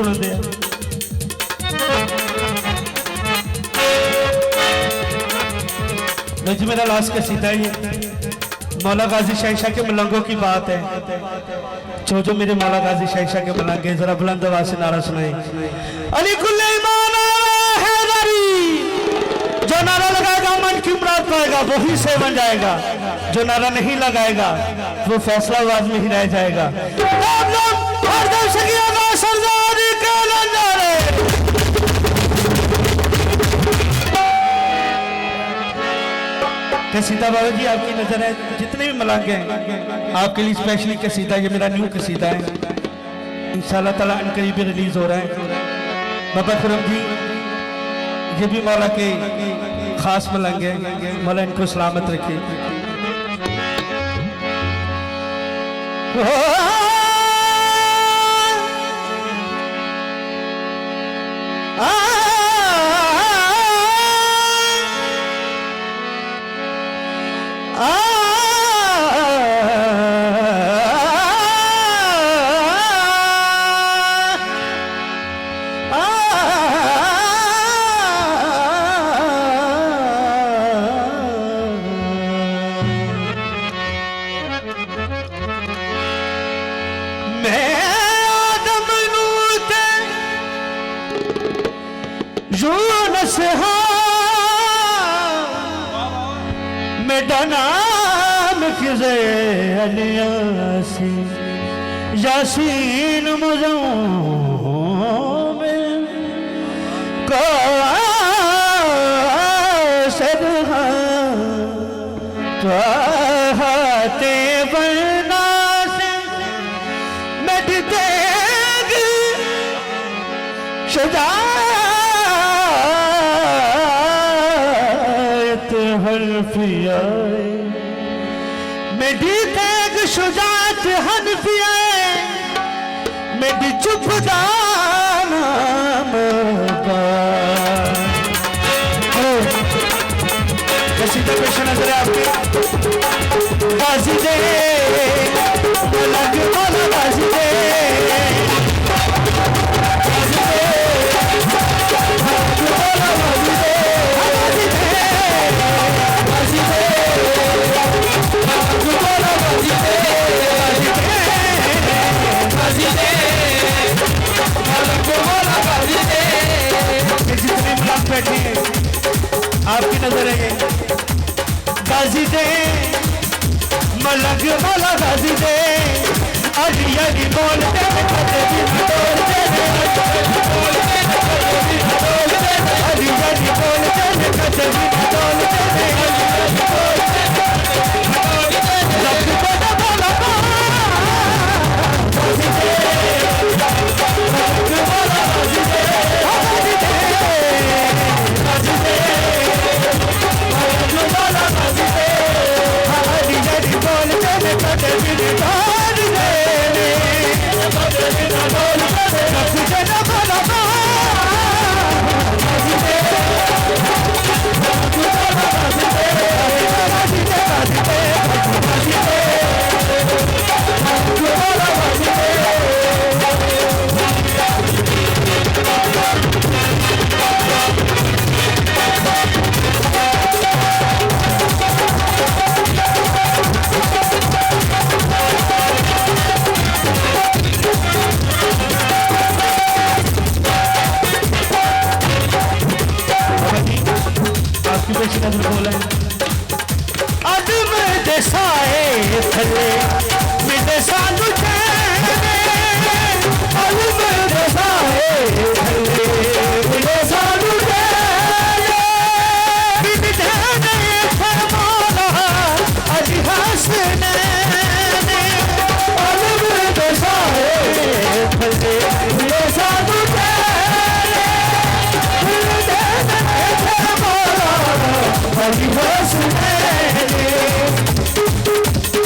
सुनते हैं। नजी मेरा लास्ट कसीदा है, मौला गाजी शहशाह के मलंगों की बात है। जो मेरे मौला गाजी शहशाह के मलंगे जरा बुलंद आवाज से नारा सुनाए। अली कुल्ले ईमान हैदरी, जो नारा लगाएगा मन की मुराद पाएगा, वही से बन जाएगा। जो नारा नहीं लगाएगा वो फैसलाबाद में ही रह जाएगा। कसीदा बाबा जी आपकी नजर है, जितने भी मलांगे हैं आपके लिए स्पेशली कसीदा, ये मेरा न्यू कसीदा है, इंशाल्लाह ताला अनकरीब रिलीज हो रहा है। बाबा खुरम जी ये भी मौला के खास मलांगे हैं, मौला इनको सलामत रखे। मेरा नाम किसे अलियासी यासीन मुज़म्मिल को सदहा त्वाहते बना से मेरी तेग शुजाअत हनफिया, मेरी तेग शुजाअत हनफिया, मेरी चुप दानाम कसीदा पेश नजर है आपके। गाजी दे अलग मौला गाजी दे, बैठे आपकी नजर है। गाजी दे मलंग मौला गाजी दे, अली अली बोलते अली अली बोलते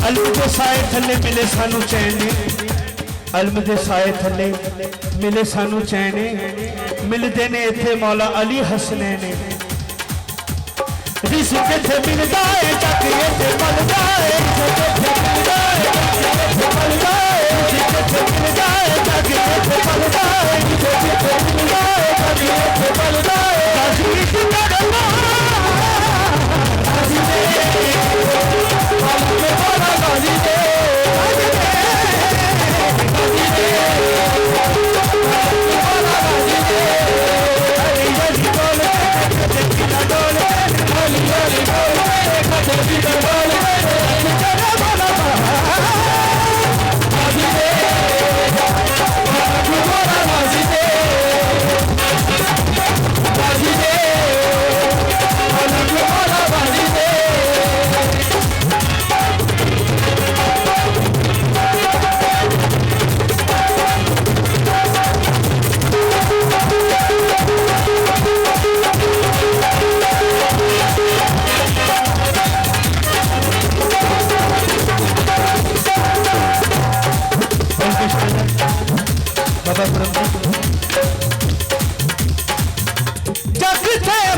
अलम दे साए थले मिले सानू चैन, अलम दे साए थले मिले सानू चैन, मिलते ने इत्थे मौला अली हसने ने। रिज़्क़ इत्थे मिलदा है जग इत्थे मलदा है, रिज़्क़ इत्थे मिलदा है जग इत्थे मलदा है।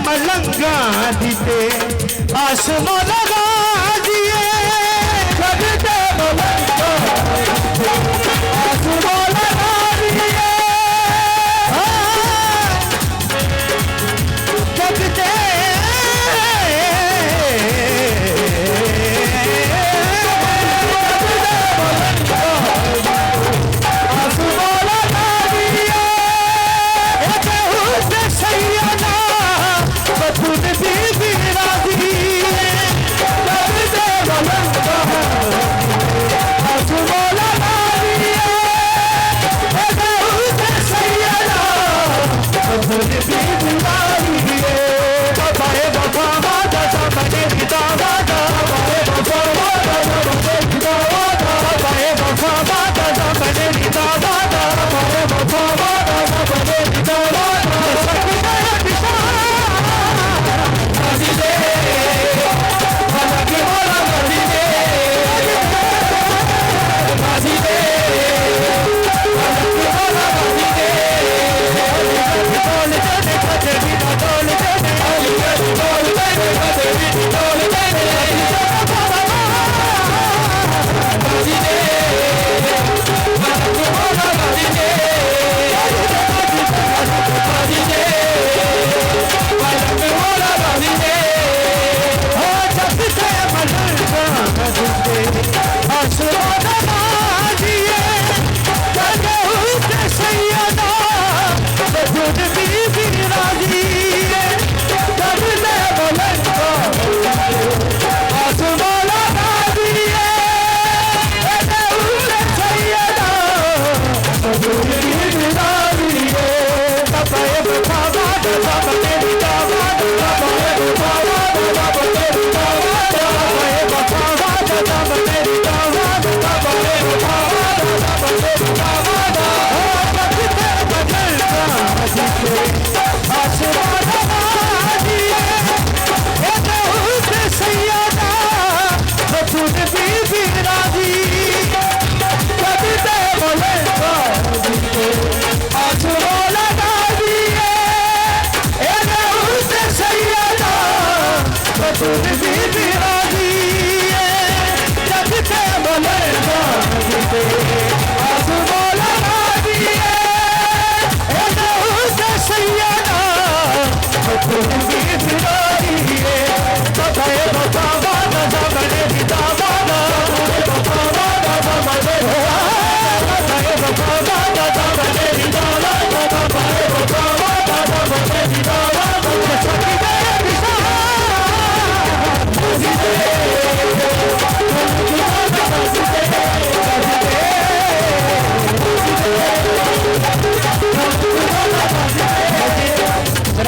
मलंगा दीते आसमां लगा दिए जगते मलंगा आसमां लगा दिए जगते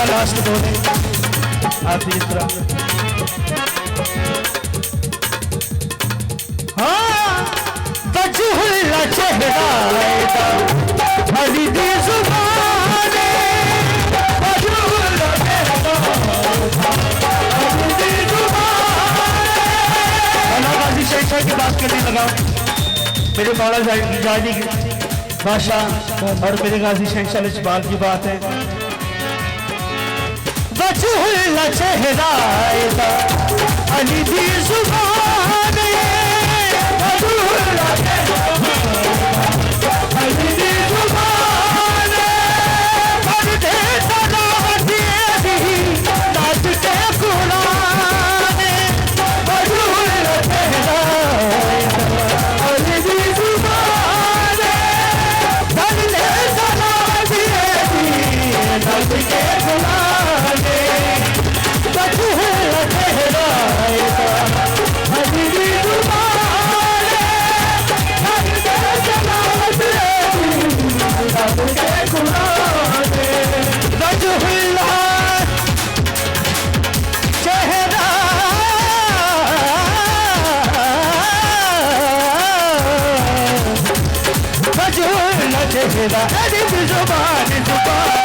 लास्ट दो ने आप इस तरह हाँ बजहुल्ला चेहरा अली दी जुबाने बजहुल्ला चेहरा अली दी जुबाने अल्लाह गाजी शहशाह की बात करने लगा मेरे मौला जानी बादशाह और मेरे गाजी शहशाह इकबाल की बात है बजहुल्ला चेहरा अली दी जुबाने बजहुल्ला चेहरा तेरा अरब जुबान जुबान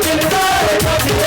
मिल जाए